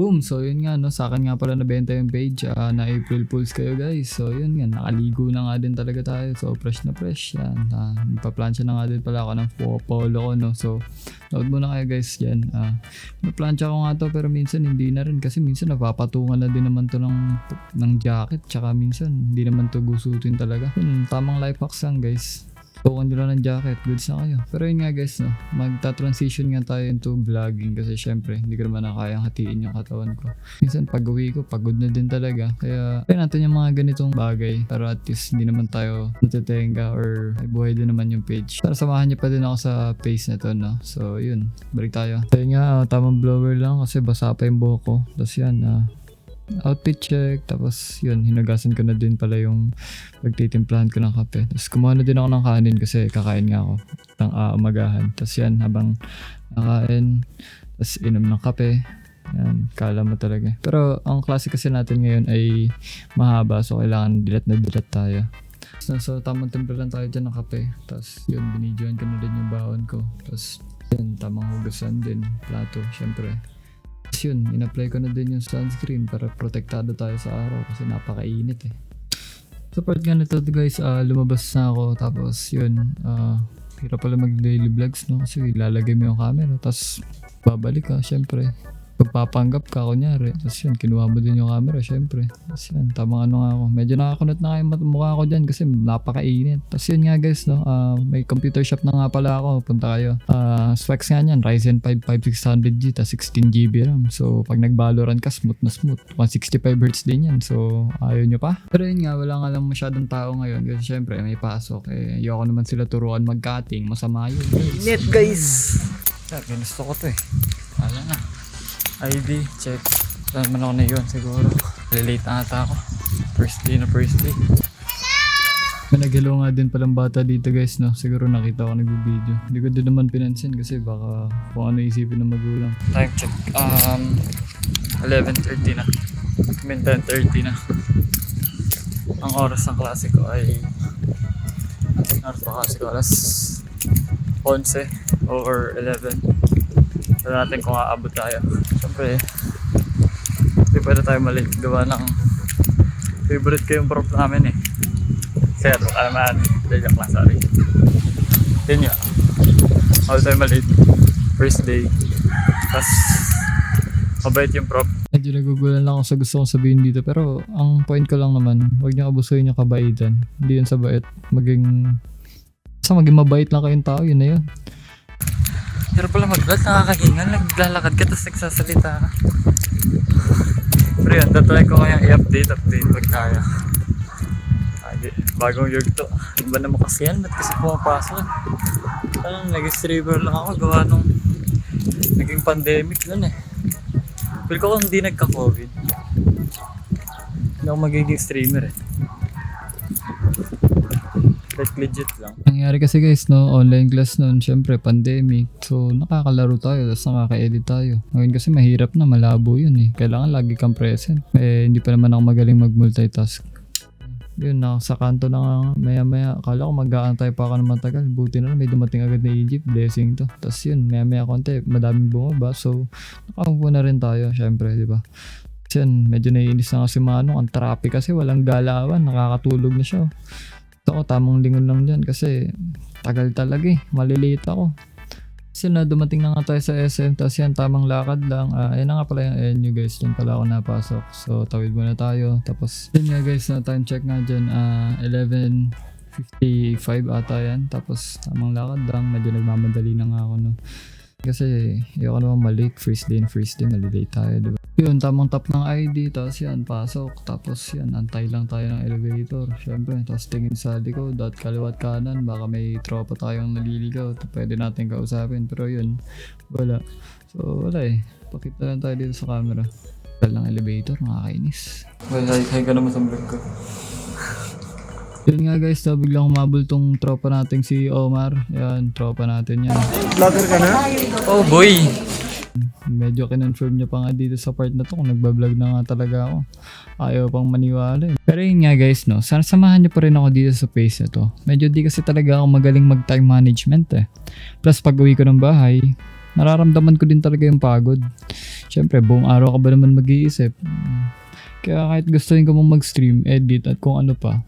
Boom! So yun nga no, sa akin nga pala nabenta yung page na April Fools kayo guys. So yun nga, nakaligo na nga din talaga tayo. So fresh na fresh yan. Paplansya na nga din pala ako ng polo ko no. So note muna kayo guys yan. Naplansya ko nga to pero minsan hindi na rin kasi minsan napapatungan na din naman to ng jacket. Tsaka minsan hindi naman to gusutin talaga. Yun, tamang life hacks lang guys. Tukan nyo lang ng jacket, goods na kayo. Pero yun nga guys, no, magta-transition nga tayo into vlogging kasi syempre hindi ko naman nakayang hatiin yung katawan ko. Minsan pag uwi ko, pagod na din talaga. Kaya natin yung mga ganitong bagay para at least hindi naman tayo natitenga or ay buhay din naman yung page. Para samahan niyo pa din ako sa pace na to, no. So yun, balik tayo. So yun nga, tamang blower lang kasi basa pa yung buhok ko. Tapos yan, outfit check, tapos yun, hinugasan ko na din pala yung pagtitimplahan ko ng kape. Tapos kumuha na din ako ng kanin kasi kakain nga ako ng umagahan. Tapos yan, habang nakain, tapos inom ng kape. Yan, kala mo talaga. Pero ang klase kasi natin ngayon ay mahaba, so kailangan dilat na dilat tayo. So tamang timpla lang tayo dyan ng kape. Tapos yun, binidyoan ko na din yung baon ko. Tapos yun, tamang hugasan din, plato, syempre. Tapos yun, in-apply ko na din yung sunscreen para protektado tayo sa araw kasi napakainit eh. So part nga nito guys, lumabas na ako tapos yun, hirap pala mag daily vlogs no kasi ilalagay mo yung camera tapos babalik ka syempre. Pagpapanggap ka kunyari, tapos yun, kinuha mo din yung camera syempre. Tapos yun, tamang ano nga ako, medyo nakakunot na nga yung mukha ko dyan kasi napakainit. Tapos yun nga guys no, may computer shop na nga pala ako, punta kayo. Specs nga nyan, Ryzen 5 5600G ta 16GB RAM. So pag nag-Valorant ka, smooth na smooth, 165Hz din yan, so ayaw nyo pa. Pero yun nga, wala nga lang masyadong tao ngayon kasi syempre may pasok eh, ayoko naman sila turuan mag-cutting, masama yun guys. Init guys! Ginusto ko to eh, wala na. ID, check. Saan man ako na yun siguro. Late ata ako. First day. May naghilo nga din palang bata dito guys no. Siguro nakita ko nag-video. Hindi ko din naman pinansin kasi baka kung ano isipin ng magulang. Time check. 11:30 na. I mean 10:30 na. Ang oras ng klase ko ay alas 11 or 11. Tignan natin kung aabot tayo. Siyempre, hindi pwede tayo malate. Gawa ng favorite ko yung prof namin eh. Sir, alaman. Hindi joke lang, sorry. Yun nga. All tayo malate. First day. Tapos, mabait yung prof. Medyo nagugulan lang ako sa gusto kong sabihin dito. Pero, ang point ko lang naman, huwag niyo abusuhin yung kabaitan. Hindi yun sa bait. Basta maging mabait lang kayong tao, yun na yun. Pero pala mag-vlog, nakakahingal, naglalakad ka tapos nagsasalita ka. Pero yun, tatry ko kayang i-update pag kaya. Bagong yugto. Iba naman kasi yan, ba't kasi pumapasok? Nag-streamer lang ako, gawa nung naging pandemic nun eh. Pero ko kung hindi nagka-COVID, hindi ako magiging streamer eh. Like legit lang. Nangyari kasi guys no, online class noon, syempre pandemic. So nakakalaro tayo, tapos nakaka-edit tayo. Ngayon kasi mahirap na, malabo yun eh. Kailangan lagi kang present. Hindi pa naman ako magaling mag-multitask. Yun, sa kanto na nga, maya-maya. Akala ko mag-aantay pa ako ng matagal. Buti na lang, may dumating agad na Egypt. Blessing to. Tapos yun, maya-maya konti, madaming bumaba. So nakakuha na rin tayo, syempre, di ba? Kasi yun, medyo naiinis na kasi Manong. Ang traffic kasi, walang galawan. Nakakatulog na siya. Ako tamang lingon lang dyan kasi tagal talaga eh, malilate ako kasi na dumating na nga tayo sa SM tapos yan tamang lakad lang. Ayan na nga pala yung NU guys, dyan pala ako napasok, so tawid muna tayo. Tapos yun nga guys, na time check nga dyan 11:55 ata yan, tapos tamang lakad lang, medyo nagmamadali na nga ako no kasi ayoko naman malate, first day malilate tayo diba. Yun, tamang tap ng ID, tapos yan, pasok, tapos yan, antay lang tayo ng elevator, syempre, tapos tingin sa likod, at kaliwat kanan, baka may tropa tayong naliligaw, pwede natin kausapin, pero yun, wala. So, wala eh, pakita lang tayo dito sa camera. Tal ng elevator, nakakainis. Well, hi ka naman sa vlog ko. Yun nga guys, biglang humabol tong tropa nating si Omar. Yan, tropa natin yan. Vlogger ka na? Oh boy! Medyo kinonfirm niya pa nga dito sa part na to kung nagbablog na nga talaga ako. Ayaw pang maniwala eh. Pero yun nga guys no, sana samahan niyo pa rin ako dito sa pace na to. Medyo di kasi talaga ako magaling mag time management eh. Plus pag uwi ko ng bahay, nararamdaman ko din talaga yung pagod. Siyempre, buong araw ka ba naman mag-iisip? Kaya kahit gustuin ko mong mag-stream, edit at kung ano pa,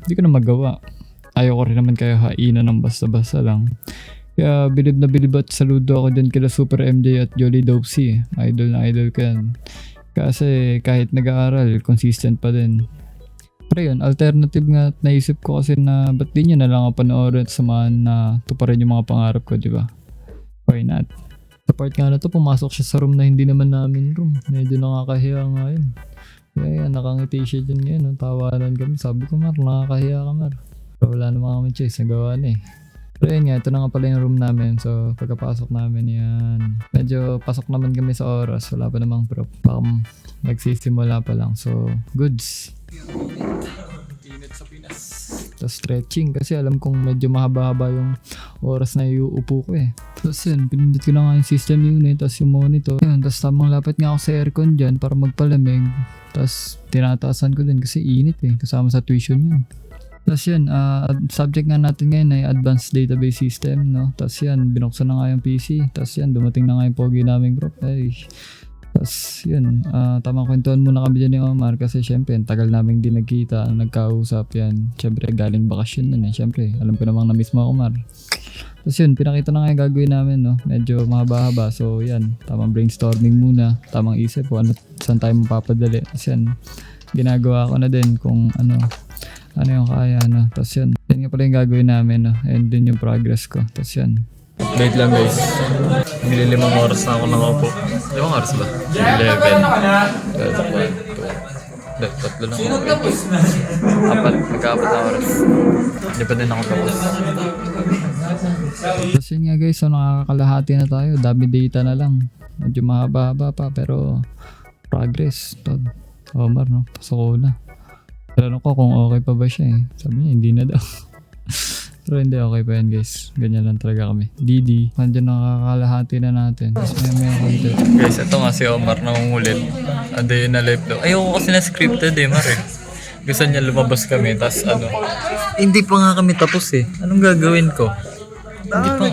hindi ko na magawa. Ayoko rin naman kaya hainan ng basta-basta lang. Kaya bilib na bilib at saludo ako dyan kila Super MJ at Jolly Dopsy. Idol na idol ko yan. Kasi kahit nag-aaral, consistent pa din. Pero yun, alternative nga naisip ko kasi na ba't di nyo na lang ako panoorin at samahan na tuparin yung mga pangarap ko, di ba? Why not? Sa part nga na to, pumasok siya sa room na hindi naman namin room. Medyo nakakahiya nga yun. Kaya yan, nakangiti siya dyan ngayon. No? Tawanan kami. Sabi ko, Mar, nakakahiya ka, Mar. Pero wala naman kami choice. Nagawa na eh. Pero yun nga, ito na nga pala yung room namin. So, pagkapasok namin yan. Medyo pasok naman kami sa oras. Wala pa namang prop. Baka magsisimula pa lang. So, goods. Init sa Pinas. Tapos stretching kasi alam kong medyo mahaba-haba yung oras na iuupo ko eh. Tapos yun, pinindot ko na nga yung system unit, tapos yung monitor. Yun, tapos tamang lapit nga ako sa aircon dyan para magpalamig. Tapos tinataasan ko din kasi init eh, kasama sa tuition yun. Tapos yun, subject nga natin ngayon ay Advanced Database System, no? Tapos yan, binuksan na nga yung PC. Tapos yan, dumating na nga yung pogi naming group. Ay. Tapos yun, tamang kwentuhan muna kami dyan ni Omar kasi syempre, tagal namin din nagkita, nagkausap yan. Syempre, galing bakasyon nun eh. Syempre, alam ko namang na-miss mo Omar. Tapos yun, pinakita na nga yung gagawin namin, no? Medyo mahaba-haba. So yan, tamang brainstorming muna. Tamang isip po, saan tayo mapapadali. Tapos yan, ginagawa ko na din kung ano yung kaya, no? Tapos yun, yan nga pala yung gagawin namin, no? And din yung progress ko. Tapos yan. Wait lang guys. Nili 5 oras na ako nakaupo. 5 oras ba? 11. 12. Tatlo lang ako. Magka-4 na oras. Hindi pa din ako tapos. Tapos yun nga guys, so nakakalahati na tayo. Dami data na lang. Medyo mahaba-haba pa pero progress. Omar, no? Pasok ko na. Tanong ko kung okay pa ba siya eh. Sabi niya, hindi na daw. Pero hindi, okay pa yan guys. Ganyan lang talaga kami. Didi, nandiyan nakakalahati na natin. Tapos may content. Guys, ito nga si Omar nangungulit. A day in a life daw. Ayoko kasi na scripted eh, Mar eh. Gusto niya lumabas kami, tapos ano. Hindi pa nga kami tapos eh. Anong gagawin ko? Hindi pa.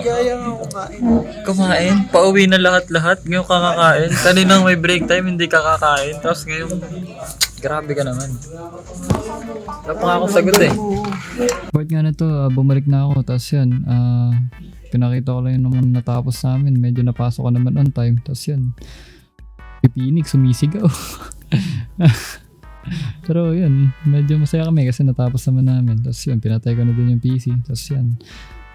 Kumain? Pauwi na lahat-lahat. Ngayon kakakain. Kaninang may break time, hindi kakakain. Tapos ngayon, grabe ka naman. Wala pa nga akong sagot eh. Part nga na to, bumalik na ako. Tapos yan, pinakita ko lang yun naman natapos namin. Medyo napasok ko naman on time. Tapos yan, pipinik, sumisigaw. Pero yun, medyo masaya kami kasi natapos naman namin. Tapos yun, pinatay ko na din yung PC. Tapos yan,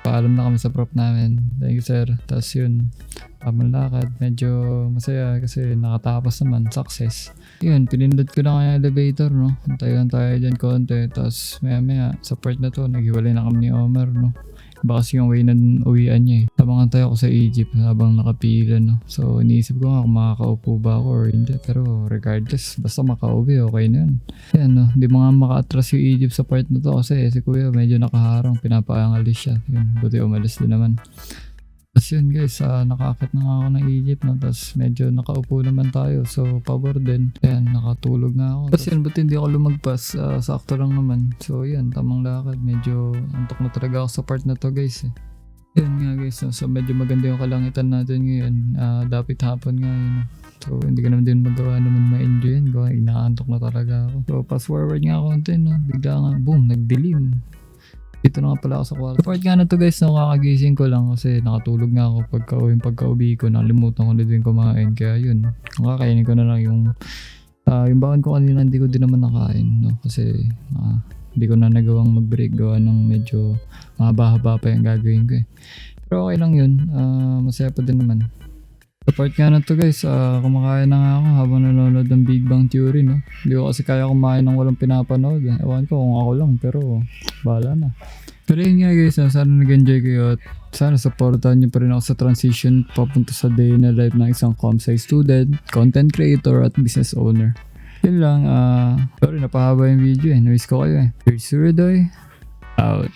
paalam na kami sa prop namin. Thank you sir. Tapos yun, tamang lakad. Medyo masaya kasi nakatapos naman. Success. Yun, pinindot ko na kaya elevator, no? Antayan tayo dyan konti. Tapos maya sa part na to, naghiwalay na kami ni Omar, no? Baka kasi yung way na uwian niya eh. Habang antay ako sa Egypt, habang nakapila, no? So, iniisip ko nga kung makakaupo ba ako or hindi. Pero regardless, basta makauwi, okay na yun. Yan, no? Hindi mga maka-atras yung Egypt sa part na to kasi si Kuya medyo nakaharang, pinapaangalis siya. Yun, buti umalis din naman. Tapos yun guys, nakakit na nga ako ng Egypt, no? Tapos medyo nakaupo naman tayo. So, pabor din. Ayan, nakatulog na ako. Tapos yun, buti hindi ako lumagpas. Sakto lang naman. So, yan, tamang lakad. Medyo antok na talaga ako sa part na to guys. Yan nga guys, no? So medyo maganda yung kalangitan natin ngayon. Dapat hapon nga yun. No? So, hindi ka naman din magawa naman ma-enjoy yun. Inaantok na talaga ako. So, fast forward nga konti, no? Bigla nga, boom, nagdilim. Dito na nga pala ako sa kwarto. Part nga na to guys, no, kakagising ko lang kasi nakatulog nga ako pagka-uwi ko. Nakalimutan ko na din kumain. Kaya yun, kakainin ko na lang yung baon ko kanina, hindi ko din naman nakain. No? Kasi hindi ko na nagawang mag-break. Gawa ng medyo mahaba-haba pa yung gagawin ko eh. Pero okay lang yun. Masaya pa din naman. Sa part nga na to guys, kumakain na nga ako habang nanonood ng Big Bang Theory, no? Hindi ko kasi kaya kumain ng walang pinapanood. Ewan ko kung ako lang, pero bahala na. Pero yun nga guys, sana nag-enjoy kayo at sana supportahan nyo pa rin ako sa transition papunta sa day na life ng isang comsci student, content creator at business owner. Yun lang, sorry napahaba yung video eh. Nawish ko kayo eh. Here's Suridoy, out.